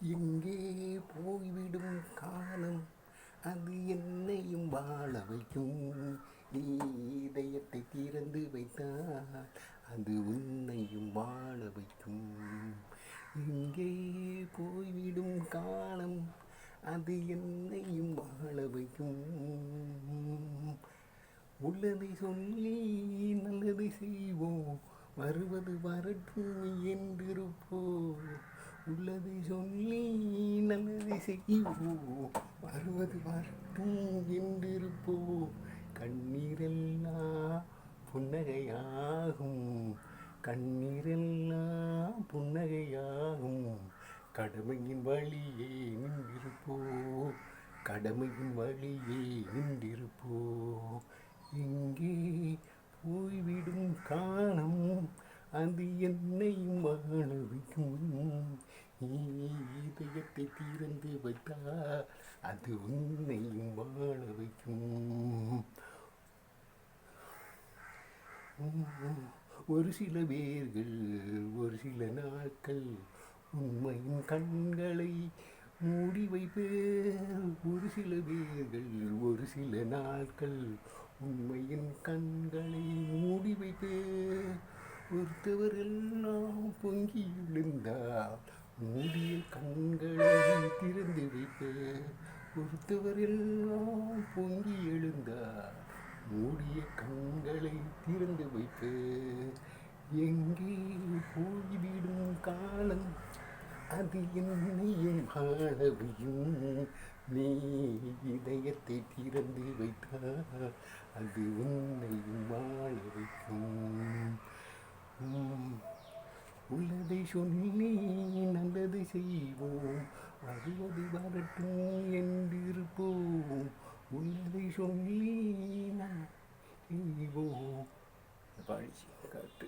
எங்கே போய்விடும் காலம் அது என்னையும் வாழ வைக்கும். நீ இதயத்தை திறந்து வைத்தால் அது உன்னையும் வாழ வைக்கும். எங்கே போய்விடும் காலம் அது என்னையும் வாழ வைக்கும். உள்ளதை சொல்லி நல்லதை செய்வோம், வருவது வரட்டும் என்றிருப்போம். உள்ளதை சொல்லி நல்லதை செய்வோம், வருவது வரட்டும் என்றிருப்போம். கண்ணீரெல்லாம் புன்னகையாகும், கண்ணீரெல்லாம் புன்னகையாகும். கடமையின் வழியே நின்றிருப்போம், கடமையின் வழியே நின்றிருப்போம். எங்கே போய்விடும் காலம் அது என்னையும் வாழ வைக்கும். இதயத்தை திறந்து வைத்தா அது உன்னையும் வாழ வைக்கும். ஒரு சில பேர்கள் ஒரு சில நாட்கள் உண்மையின் கண்களை மூடி வைப்பேன். ஒரு சில பேர்கள் ஒரு சில நாட்கள் உண்மையின் கண்களை மூடி வைப்பேன். ஒருத்தவர் எல்லாம் பொங்கி எழுந்தால் மூடிய கண்களை திறந்து வைப்பேன். ஒருத்தவர் எல்லாம் பொங்கி எழுந்தால் மூடிய கண்களை திறந்து வைப்பேன். எங்கே போய்விடும் காலம் அது என்னையும் வாழவையும். நீ இதயத்தை திறந்து வைத்தால் அது உன்னையும் வாழ வைக்கும். உள்ளதை சொல்லி நல்லது செய்வோம், வருவது வரட்டும் என்றிருப்போம். உள்ளதை சொல்லி செய்வோம். பாடிச்சு காட்டு.